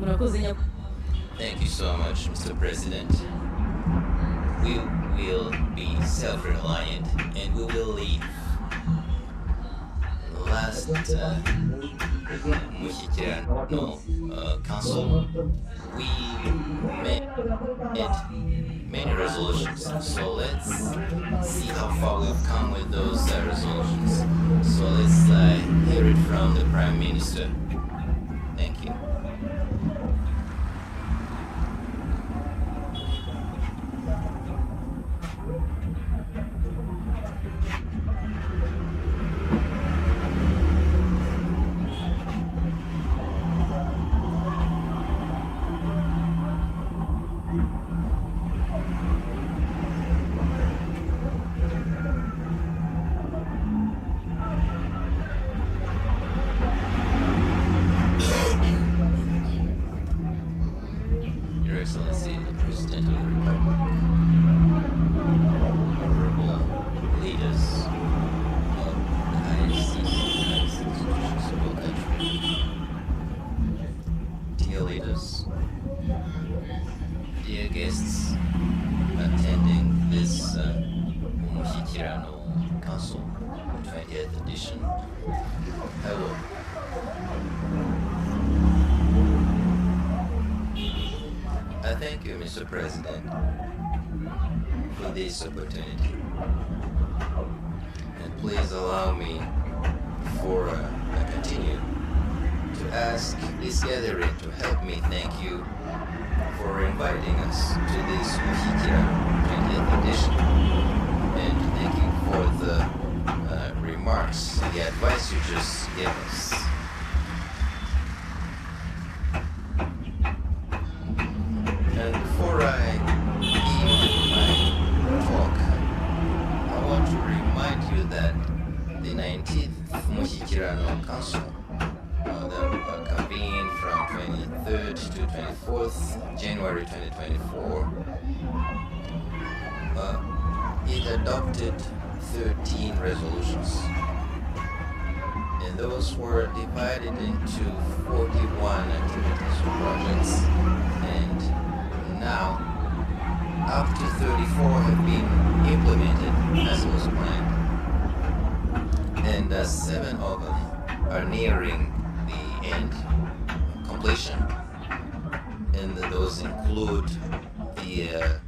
Thank you so much, Mr. President. We will be self-reliant and we will leave. Last Mushikirano Council, we made many resolutions. So let's see how far we've come with those resolutions. So let's hear it from the Prime Minister. Thank you. Your Excellency, the President of the Republic, honorable leaders of the highest institutions of our country, dear leaders, dear guests attending this UMUSHYIKIRANO Council 20th edition, hello. I thank you, Mr. President, for this opportunity. And please allow me for I continue to ask this gathering to help me thank you for inviting us to this Mushikirano 20th edition. And thank you for the remarks and the advice you just gave us. And before I begin my talk, I want to remind you that the 19th Mushikirano Council that convened from 23rd to 24th January 2024, it adopted 13 resolutions. And those were divided into 41 activities or projects. And now, up to 34 have been implemented as was planned. And 7 of them are nearing the end, completion. And those include the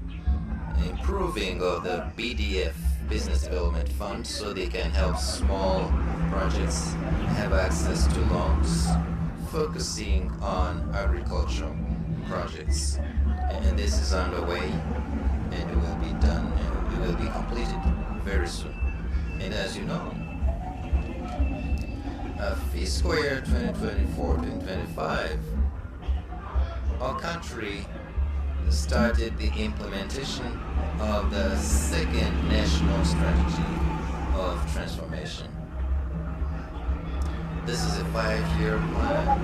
improving of the BDF, Business Development Fund, so they can help small projects have access to loans, focusing on agricultural projects. And this is underway, and it will be done, and it will be completed very soon. And as you know, fiscal year 2024-2025, our country started the implementation of the second national strategy of transformation. This is a 5-year plan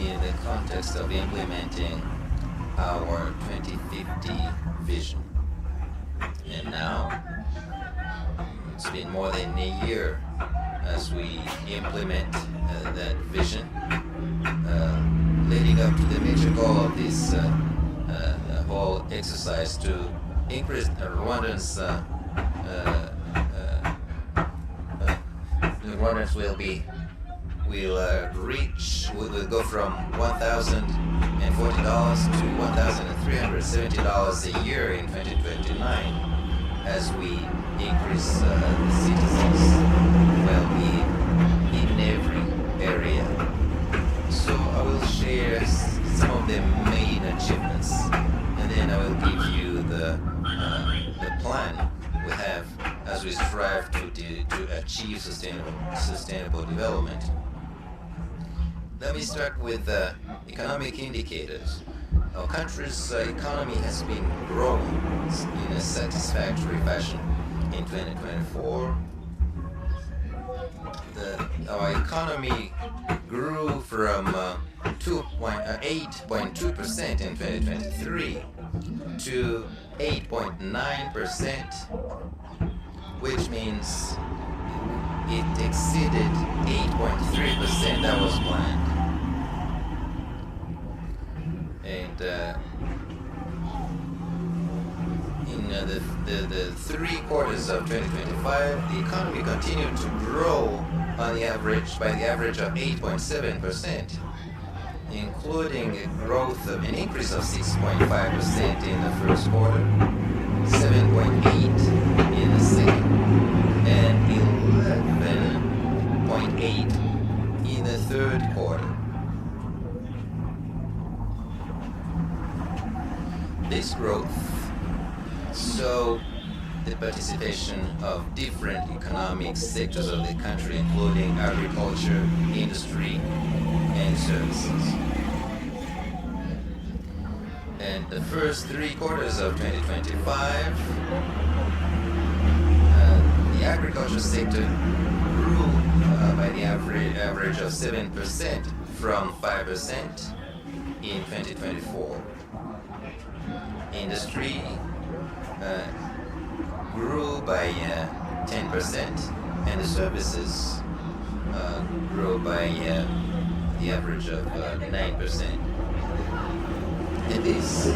in the context of implementing our 2050 vision. And now, it's been more than a year as we implement that vision, leading up to the major goal of this whole exercise to increase Rwandans. The Rwandans will go from $1,040 to $1,370 a year in 2029 as we increase the citizens' well-being in every area. So I will share some of the main achievements, and then I will give you the plan we have as we strive to achieve sustainable development. Let me start with economic indicators. Our country's economy has been growing in a satisfactory fashion. In 2024, our economy grew from 8.2% in 2023 to 8.9%, which means it exceeded 8.3% that was planned. in the 3 quarters of 2025, the economy continued to grow by the average of 8.7%, including an increase of 6.5% in the first quarter, 7.8% in the second, and 11.8% in the third quarter. This growth saw the participation of different economic sectors of the country, including agriculture, industry, and services. And the first 3 quarters of 2025, the agriculture sector grew by the average of 7% from 5% in 2024. Industry grew by 10%, and the services grew by the average of 9%. And this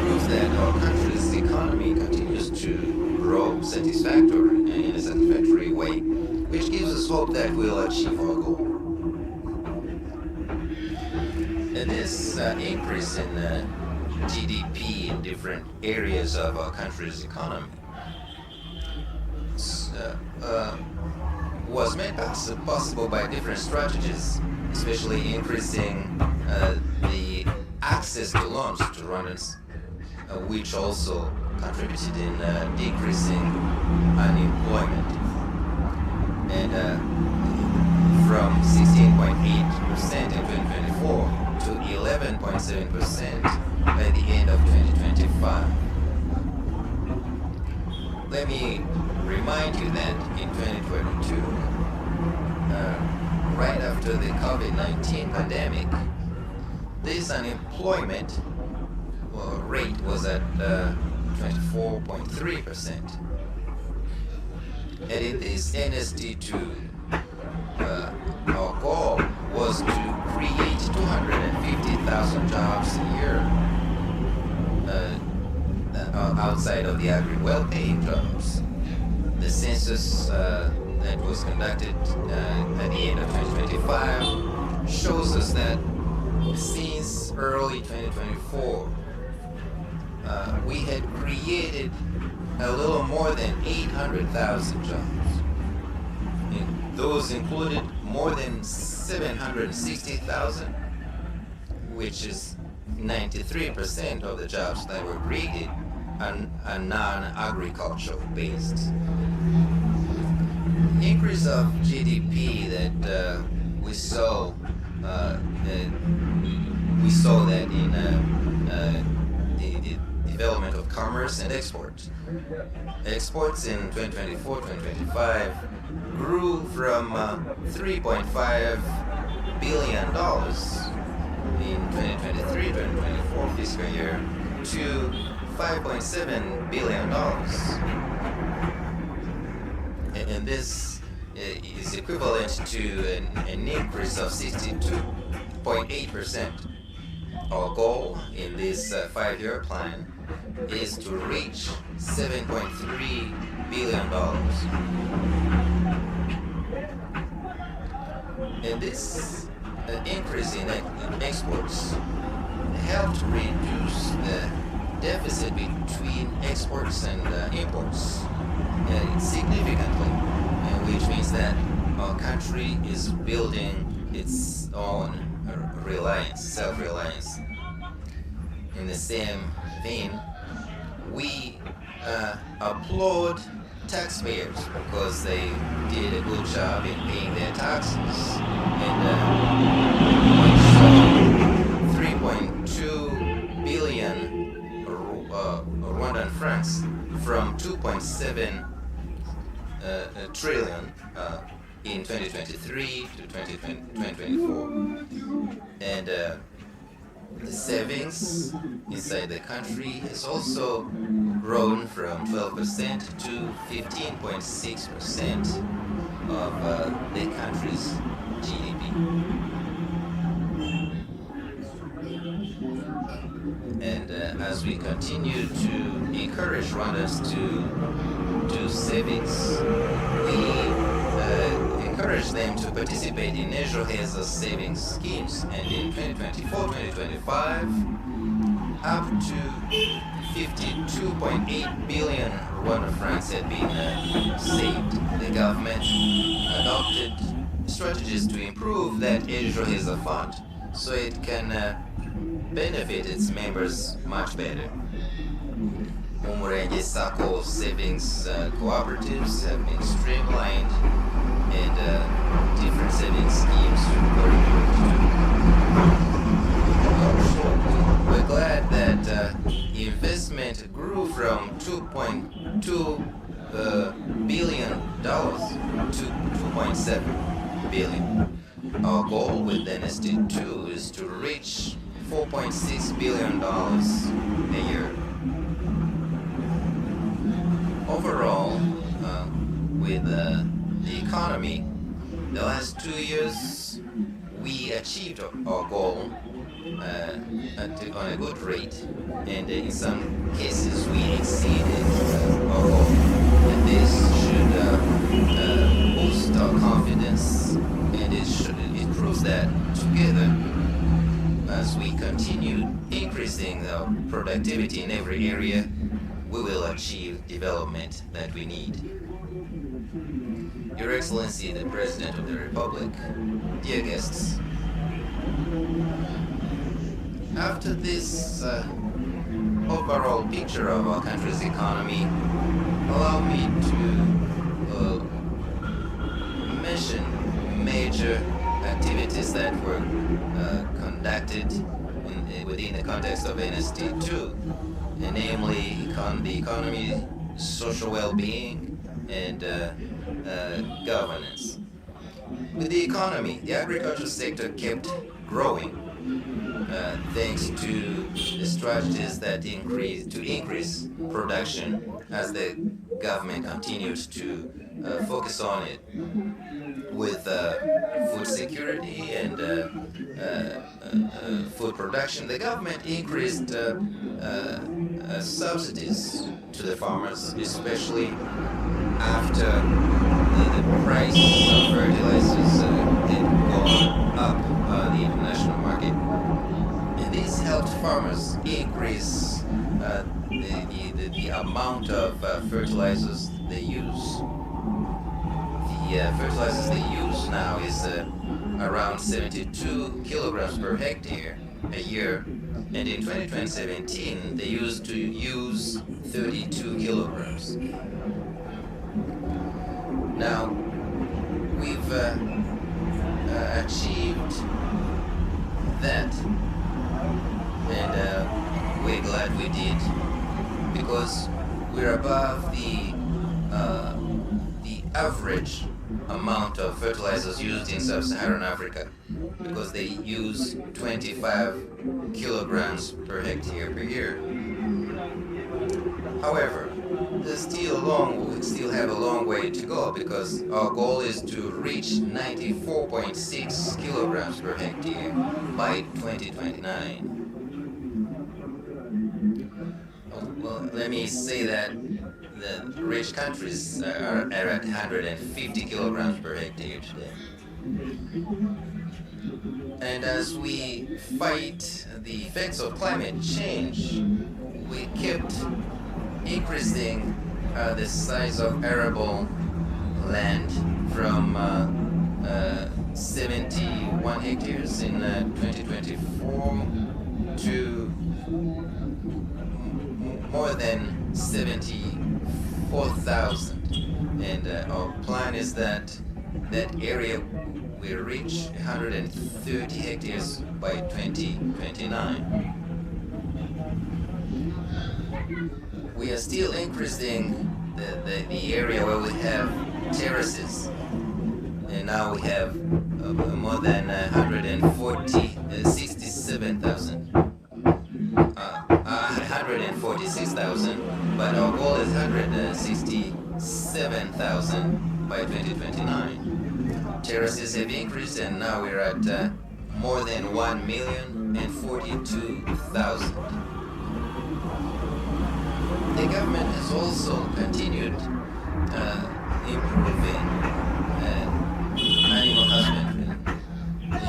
proves that our country's economy continues to grow in a satisfactory way, which gives us hope that we'll achieve our goal. And this increase in GDP in different areas of our country's economy was made possible by different strategies, especially increasing the access to loans to Rwandans, which also contributed in decreasing unemployment. And from 16.8% in 2024 to 11.7% by the end of 2025. Let me remind you that in 2022, right after the COVID-19 pandemic, this unemployment rate was at 24.3%. And in this NSD2, our goal was to create 250,000 jobs a year outside of the well-paying jobs. The census that was conducted at the end of 2025 shows us that since early 2024, we had created a little more than 800,000 jobs. And those included more than 760,000, which is 93% of the jobs that were created are non-agricultural based. Increase of GDP that we saw that in the development of commerce and exports. Exports in 2024-2025 grew from $3.5 billion in 2023-2024 fiscal year to $5.7 billion. And this is equivalent to an increase of 62.8%. Our goal in this 5-year plan is to reach $7.3 billion. And this increase in exports helped reduce the deficit between exports and imports significantly, which means that our country is building its own self-reliance. In the same vein, we applaud taxpayers because they did a good job in paying their taxes, and 3.2 billion Rwandan francs from 2.7 trillion in 2023 to 2024, and the savings inside the country has also grown from 12% to 15.6% of the country's GDP. And as we continue to encourage Rwandans to do savings, we encourage them to participate in Ejo Heza savings schemes. And in 2024-2025, up to 52.8 billion Rwanda francs had been saved. The government adopted strategies to improve that Ejo Heza fund so it can benefit its members much better. Umurenge Sacco savings cooperatives have been streamlined and different savings schemes were improved. We're glad that investment grew from $2.2 billion to $2.7 billion. Our goal with Dynasty 2 is to reach $4.6 billion a year. Overall, with the economy, the last 2 years we achieved our goal on a good rate, and in some cases we exceeded our goal. And this should boost our confidence, and it proves that together, as we continue increasing our productivity in every area, we will achieve development that we need. Your Excellency, the President of the Republic, dear guests, after this overall picture of our country's economy, allow me to mention major activities that were conducted within the context of NST2, namely the economy, social well-being, and governance. With the economy, the agricultural sector kept growing thanks to the strategies that increase production as the government continues to focus on it. With food security and food production, the government increased subsidies to the farmers, especially after the price of fertilizers had gone up on the international market. And this helped farmers increase the amount of fertilizers they use. The fertilizers they use now is around 72 kilograms per hectare a year, and in 2017 they used to use 32 kilograms. Now we've achieved that, and we're glad we did, because we're above the average amount of fertilizers used in sub-Saharan Africa, because they use 25 kilograms per hectare per year. However, we still have a long way to go, because our goal is to reach 94.6 kilograms per hectare by 2029. Well, let me say that the rich countries are at 150 kilograms per hectare today. And as we fight the effects of climate change, we kept increasing the size of arable land from 71 hectares in 2024 to more than 74,000. And our plan is that that area will reach 130 hectares by 2029. We are still increasing the area where we have terraces, and now we have more than 146,000, but our goal is 167,000 by 2029. Terraces have increased, and now we're at more than 1,042,000. The government has also continued improving animal husbandry,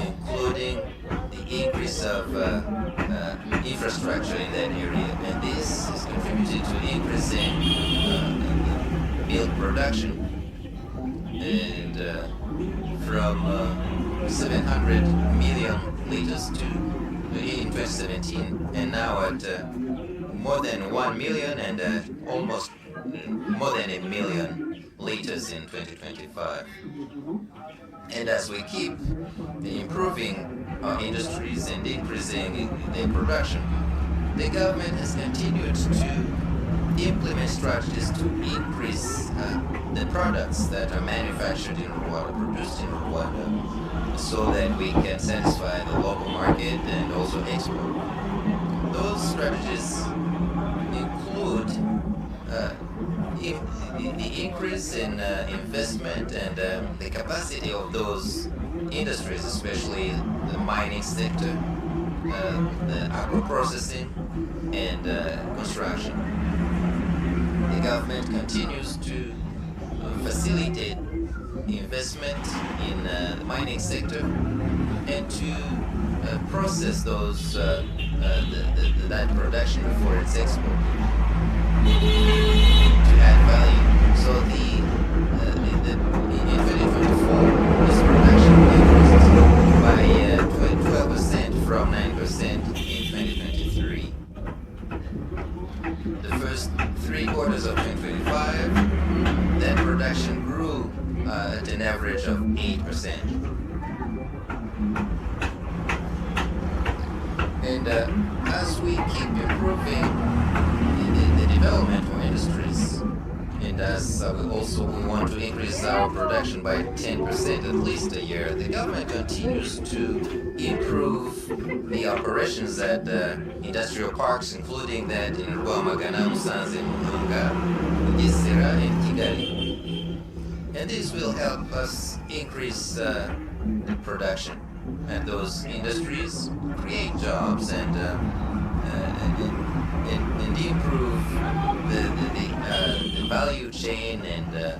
including the increase of infrastructure in that area, and this has contributed to increasing milk production, and from 700 million liters in 2017, and now at more than 1 million and almost more than a million liters in 2025. And as we keep improving our industries and increasing their production, the government has continued to implement strategies to increase the products that are manufactured in Rwanda, produced in Rwanda, so that we can satisfy the local market and also export. Those strategies include the increase in investment and the capacity of those industries, especially the mining sector, the agro-processing, and construction. The government continues to facilitate investment in the mining sector and to process those that production before its export to add value. So in 2024, this production increased by 12% from 9% in 2023. The first 3 quarters of 2025, that production grew at an average of 8%. And as we keep improving the development of industries, and as we want to increase our production by 10% at least a year, the government continues to improve the operations at industrial parks, including that in Rwamagana, Musanze, Muhanga, Bugesera, and Kigali. And this will help us increase production. And those industries create jobs and improve the value chain and the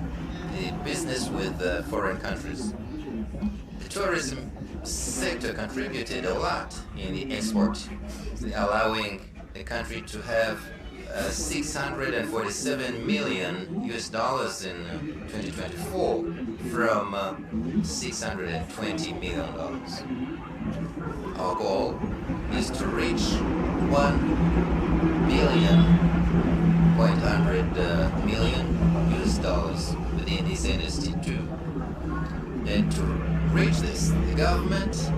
business with foreign countries. The tourism sector contributed a lot in the export, allowing the country to have $647 million in 2024 from $620 million. Our goal is to reach $1 billion within this industry too. And to reach this, the government,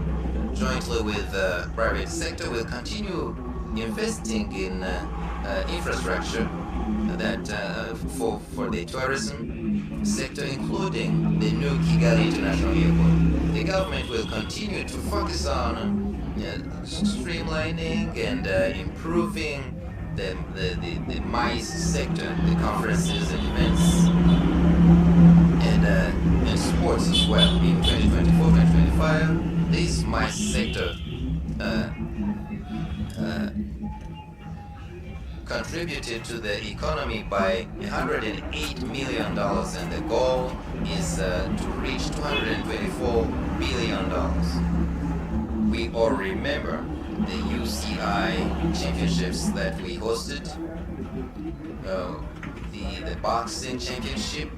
jointly with the private sector, will continue investing in infrastructure that for the tourism sector, including the new Kigali International Airport. The government will continue to focus on streamlining and improving the MICE sector, the conferences and events, and sports as well. In 2024-2025, this MICE sector contributed to the economy by $108 million, and the goal is to reach $224 billion. We all remember the UCI championships that we hosted, the boxing championship,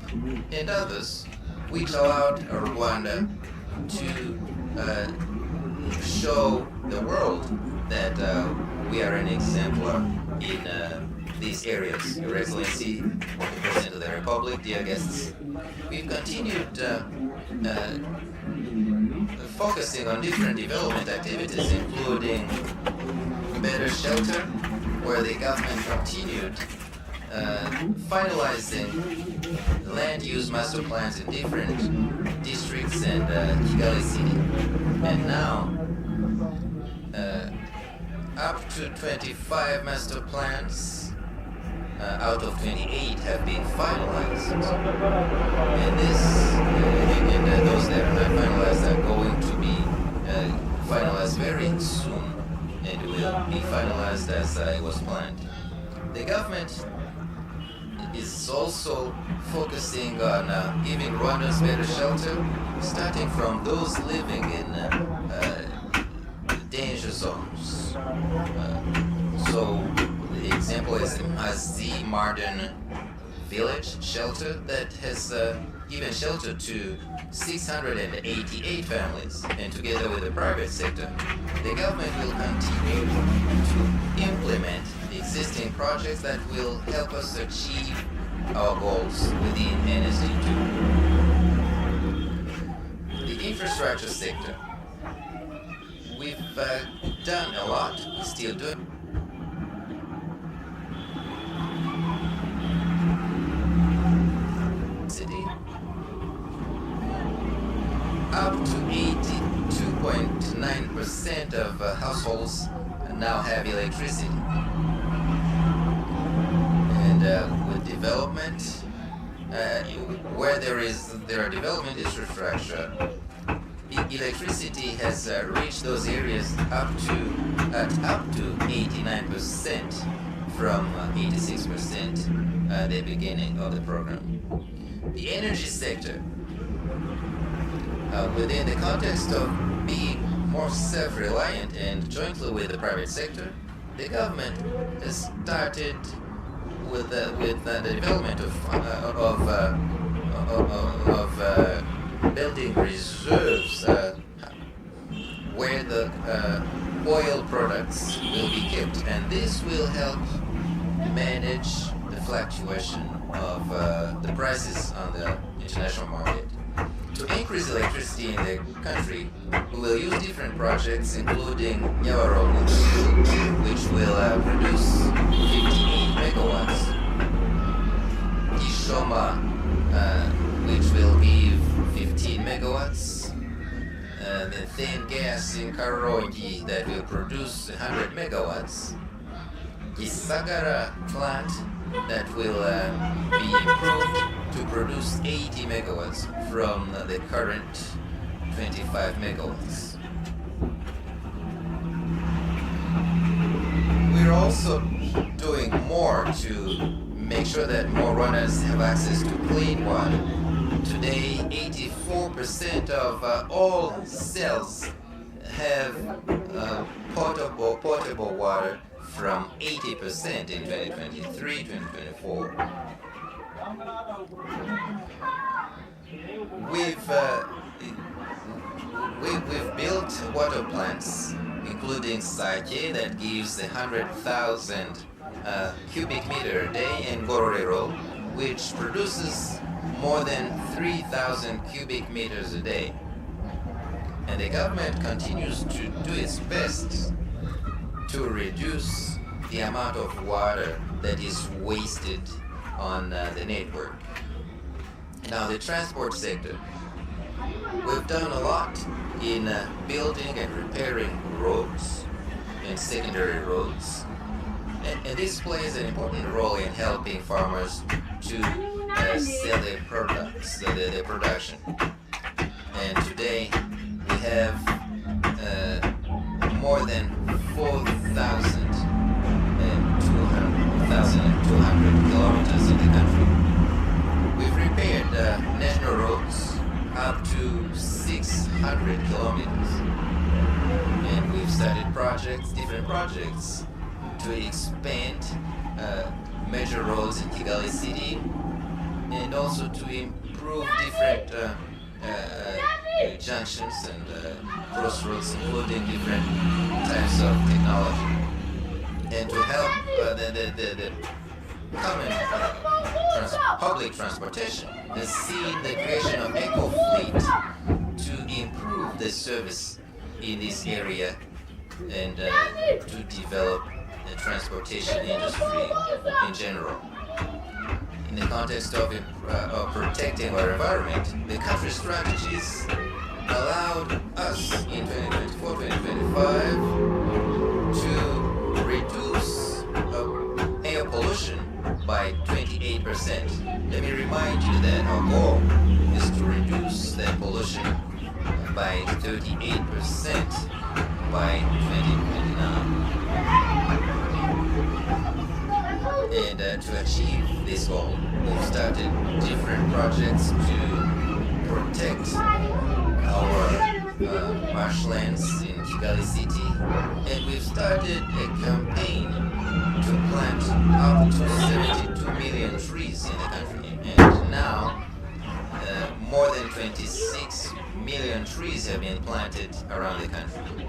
and others, which allowed Rwanda to show the world that we are an exemplar in these areas. Your Excellency, the President of the Republic, dear guests, we've continued focusing on different development activities, including better shelter, where the government continued finalizing land use master plans in different districts and Kigali City. And now, up to 25 master plans out of 28 have been finalized. And those that are not finalized are going to be finalized be finalized as it was planned. The government is also focusing on giving Rwandans better shelter, starting from those living in danger zones. So the example is the Mazi Modern Village shelter that has given shelter to 688 families, and together with the private sector, the government will continue to implement existing projects that will help us achieve our goals within NSD2. The infrastructure sector. We've done a lot, we're still doing. City. Up to 82.9% of households now have electricity. And with development, where there are development infrastructure, electricity has reached those areas up to 89% from 86% at the beginning of the program. The energy sector, within the context of being more self-reliant and jointly with the private sector, the government has started with the development of building reserves where the oil products will be kept, and this will help manage the fluctuation of the prices on the international market. To increase electricity in the country, we will use different projects, including Nyabarongo, which will produce 58 megawatts, Gishoma, which will give 15 megawatts, the thin gas in Karongi that will produce 100 megawatts, Gisagara plant that will be improved to produce 80 megawatts from the current 25 megawatts. We're also doing more to make sure that more Rwandans have access to clean water. Today, 84% of all cells have potable water from 80% in 2023-2024. We've built water plants, including Sake that gives 100,000 cubic meter a day, and Gororero, which produces more than 3,000 cubic meters a day. And the government continues to do its best to reduce the amount of water that is wasted on the network. Now, the transport sector. We've done a lot in building and repairing roads and secondary roads. And this plays an important role in helping farmers to sell their products, their production. And today, we have more than 4,200 kilometers in the country. We've repaired national roads up to 600 kilometers. And we've started different projects to expand major roads in Kigali City, and also to improve different junctions and crossroads, including different types of technology, and to help the common public transportation. Has seen the creation of Eco Fleet to improve the service in this area and to develop the transportation industry in general. In the context of protecting our environment, the country's strategies allowed us in 2024-2025 to reduce air pollution by 28%. Let me remind you that our goal is to reduce that pollution by 38% by 2029. And to achieve this goal, we've started different projects to protect our marshlands in Kigali City, and we've started a campaign to plant up to 72 million trees in the country. And now, more than 26 million trees have been planted around the country.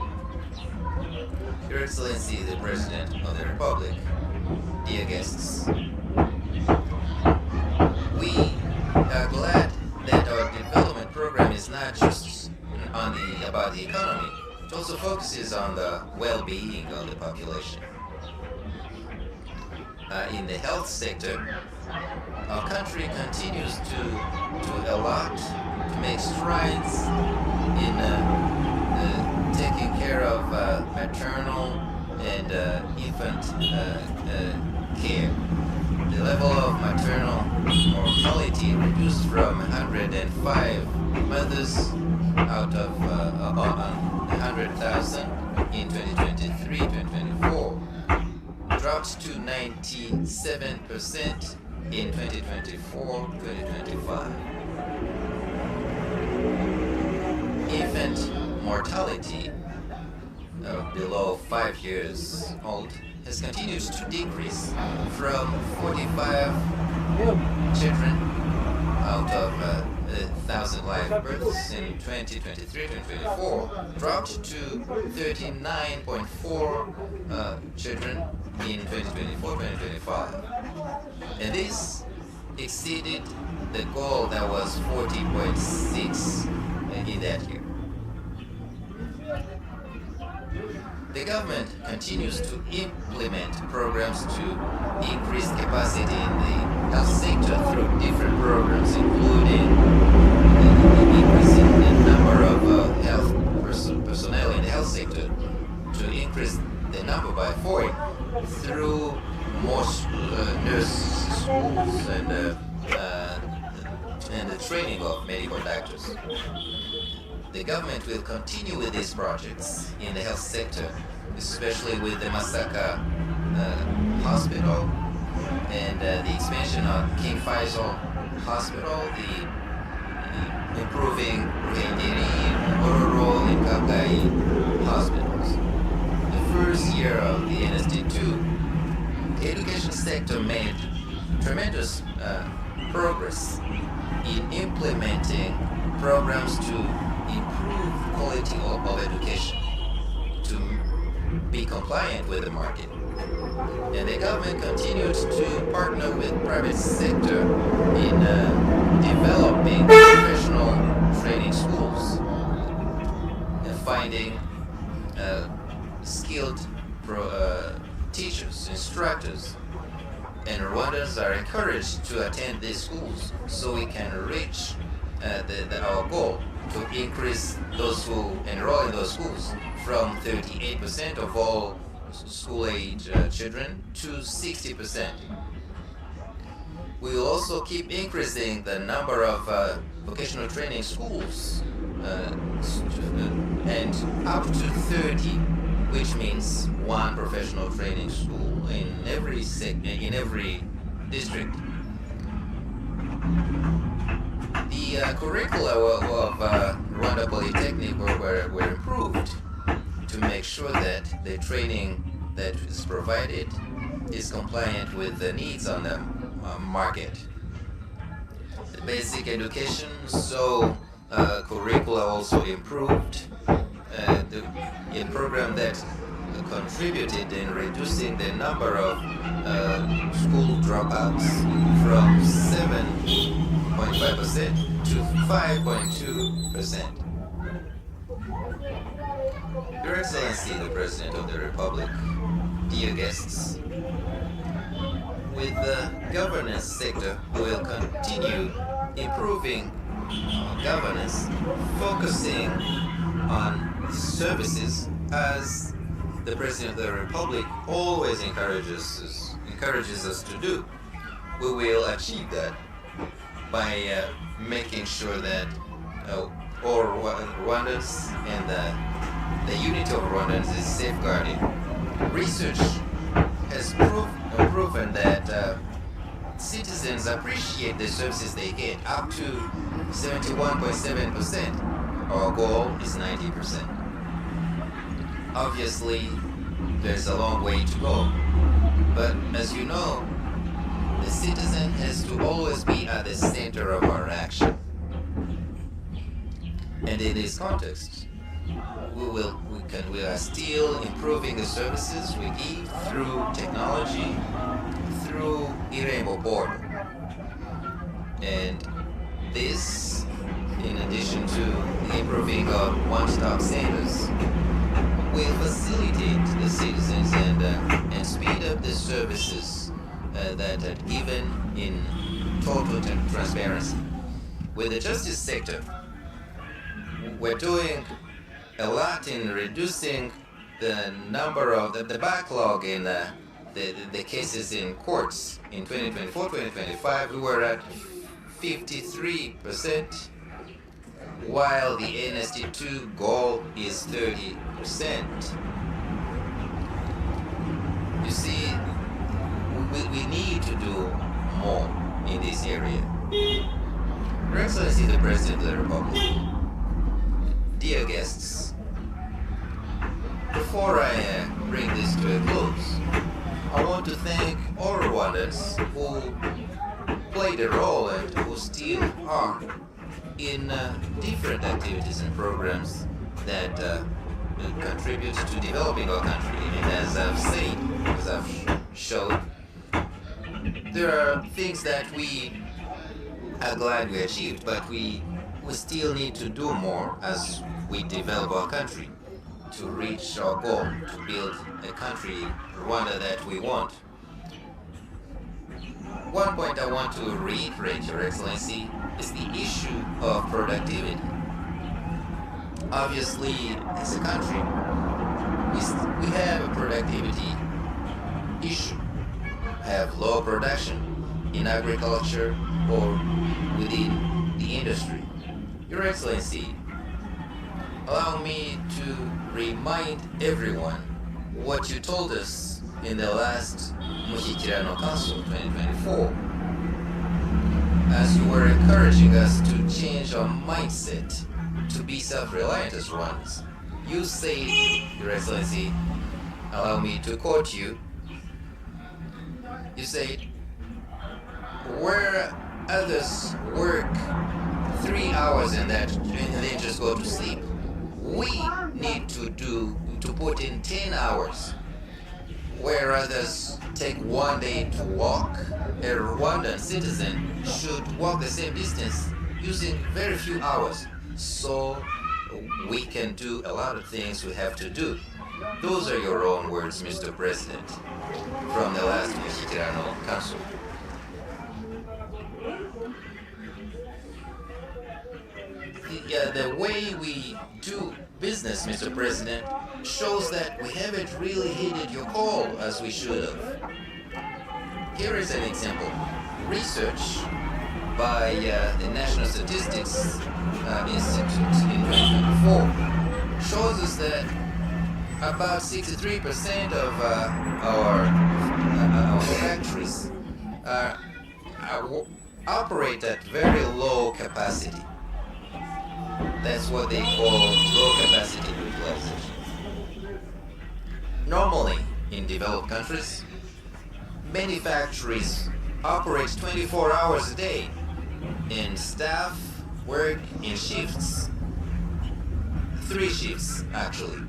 Your Excellency, the President of the Republic, dear guests, we are glad that our development program is not just about the economy, it also focuses on the well-being of the population. In the health sector, our country continues to do a lot to make strides in taking care of maternal and infant care. The level of maternal mortality reduced from 105 mothers out of 100,000 in 2023-2024 dropped to 97% in 2024-2025. Infant mortality below 5 years old has continued to decrease from 45 children out of 1,000 live births in 2023-2024, dropped to 39.4 children in 2024-2025. And this exceeded the goal that was 40.6 in that year. The government continues to implement programs to increase capacity in the health sector through different programs, including increasing the number of health personnel in the health sector, to increase the number by 4 through more nurse schools and the training of medical doctors. The government will continue with these projects in the health sector, especially with the Masaka Hospital and the expansion of King Faisal Hospital, the improving Ruhengeri, Ororo, and Kagame hospitals. The first year of the NSD2, the education sector made tremendous progress in implementing programs to improve quality of education, to be compliant with the market. And the government continued to partner with private sector in developing professional training schools and finding skilled teachers, instructors. And Rwandans are encouraged to attend these schools so we can reach our goal to increase those who enroll in those schools from 38% of all school-age children to 60%. We will also keep increasing the number of vocational training schools and up to 30, which means one professional training school in every district. The curricula of Rwanda Polytechnic were improved to make sure that the training that is provided is compliant with the needs on the market. The basic education, so curricula also improved. A program that contributed in reducing the number of school dropouts from 7.5% to 5.2%. Your Excellency, the President of the Republic, dear guests, with the governance sector, we will continue improving governance, focusing on services as the President of the Republic always encourages us to do. We will achieve that by making sure that all Rwandans and the unity of Rwandans is safeguarded. Research has proven that citizens appreciate the services they get up to 71.7%. Our goal is 90%. Obviously, there's a long way to go. But as you know, the citizen has to always be at the center of our action. And in this context, we are still improving the services we give through technology, through IJAMBO portal. And this, in addition to improving our one-stop centers, will facilitate the citizens and speed up the services that are given in total transparency. With the justice sector, we're doing a lot in reducing the number of the backlog in the cases in courts. In 2024-2025, we were at 53%, while the NST2 goal is 30%. You see, we need to do more in this area. Your Excellency, the President of the Republic, dear guests, before I bring this to a close, I want to thank all Rwandans who played a role and who still are in different activities and programs that contribute to developing our country. And as I've said, as I've showed, there are things that we are glad we achieved, but we still need to do more as we develop our country to reach our goal, to build a country, Rwanda, that we want. One point I want to reiterate, Your Excellency, is the issue of productivity. Obviously, as a country, we have a productivity issue. We have low production in agriculture or within the industry. Your Excellency, allow me to remind everyone what you told us in the last UMUSHYIKIRANO Council 2024, as you were encouraging us to change our mindset to be self-reliant as Rwandans. You said, Your Excellency, allow me to quote you, you said, where others work 3 hours and then just go to sleep, we need to put in 10 hours. Where others take 1 day to walk, a Rwandan citizen should walk the same distance using very few hours. So we can do a lot of things we have to do. Those are your own words, Mr. President, from the last UMUSHYIKIRANO Council. The way we do business, Mr. President, shows that we haven't really heeded your call as we should have. Here is an example. Research by the National Statistics Institute in 2024 shows us that about 63% of our factories operate at very low capacity. That's what they call low capacity utilization. Normally, in developed countries, many factories operate 24 hours a day, and staff work in shifts, 3 shifts actually.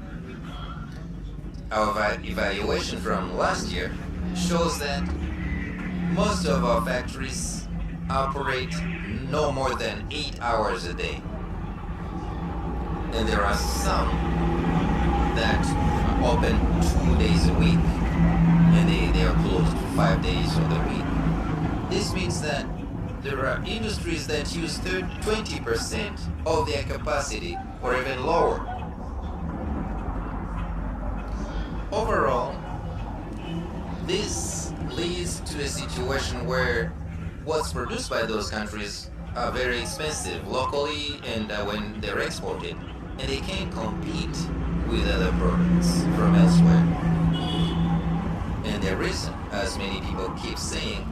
Our evaluation from last year shows that most of our factories operate no more than 8 hours a day. And there are some that open 2 days a week, and they are closed 5 days of the week. This means that there are industries that use 20% of their capacity or even lower. Overall, this leads to a situation where what's produced by those countries are very expensive locally and when they're exported, and they can't compete with other products from elsewhere. the reason, as many people keep saying,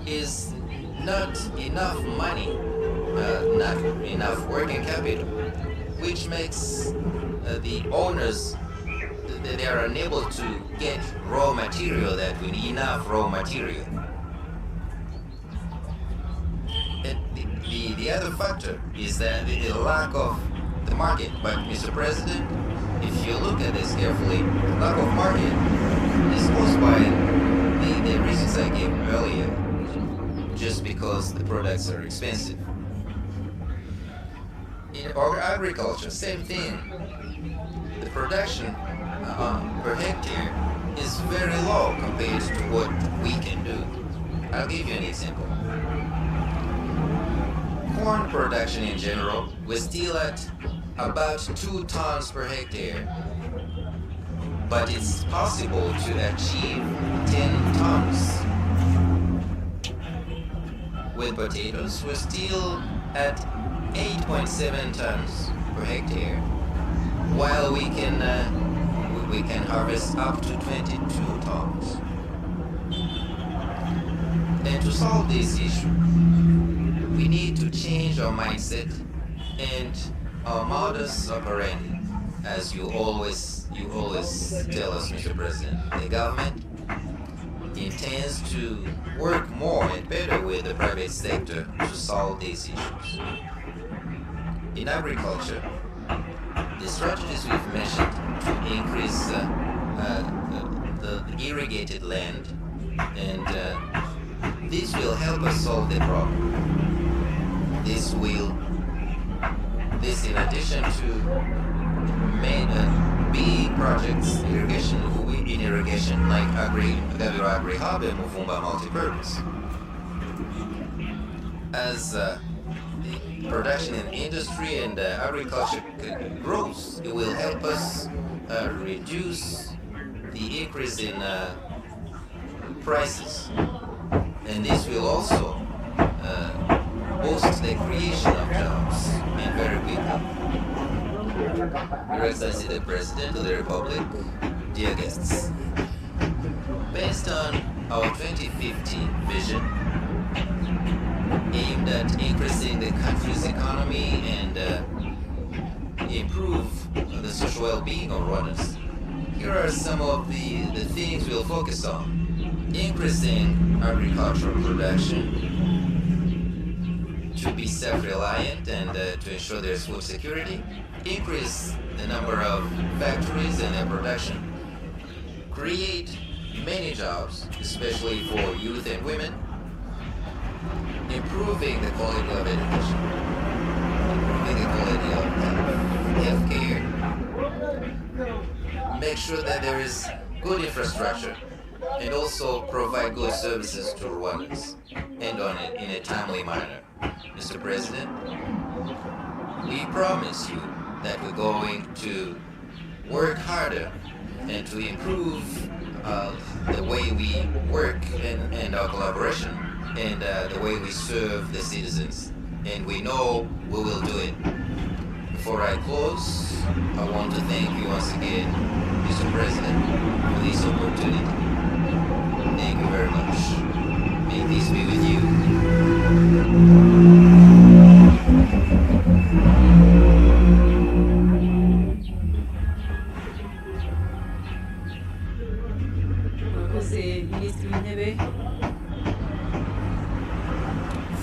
is not enough money, not enough working capital, which makes the owners, they are unable to get raw material, that we need enough raw material. And the other factor is that the lack of the market. But Mr. President, if you look at this carefully, lack of market is caused by the reasons I gave earlier, just because the products are expensive. In our agriculture, same thing. The production per hectare is very low compared to what we can do. I'll give you an example. Corn production in general, we're still at about 2 tons per hectare, but it's possible to achieve 10 tons. With potatoes, we're still at 8.7 tons per hectare, while we can harvest up to 22 tons. And to solve this issue, we need to change our mindset and our modus operandi, as you always tell us, Mr. President. The government intends to work more and better with the private sector to solve these issues. In agriculture, the strategies we've mentioned to increase the irrigated land, and this will help us solve the problem. This in addition to big projects in irrigation like Gabiro Agri Hub and Muvumba Multipurpose. As the production in industry and agriculture grows, it will help us reduce the increase in prices, and this will also boost the creation of jobs, and very quickly. Your Excellency the President of the Republic, dear guests, based on our 2050 vision aimed at increasing the country's economy and improve the social well-being of Rwandans, here are some of the things we'll focus on. Increasing agricultural production to be self-reliant and to ensure there's food security. Increase the number of factories and their production. Create many jobs, especially for youth and women. Improving the quality of education. Improving the quality of healthcare. Make sure that there is good infrastructure, and also provide good services to Rwandans, and on it in a timely manner. Mr. President, we promise you that we're going to work harder and to improve the way we work and our collaboration and the way we serve the citizens. And we know we will do it. Before I close, I want to thank you once again, Mr. President, for this opportunity. Thank you very much. May peace be with you.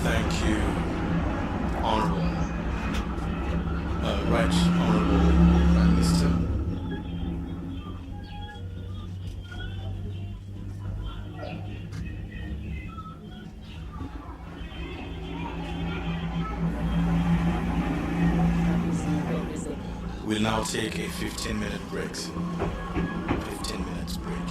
Thank you, Honorable, Right Honorable Prime Minister. We'll now take a 15-minute break. 15 minutes break.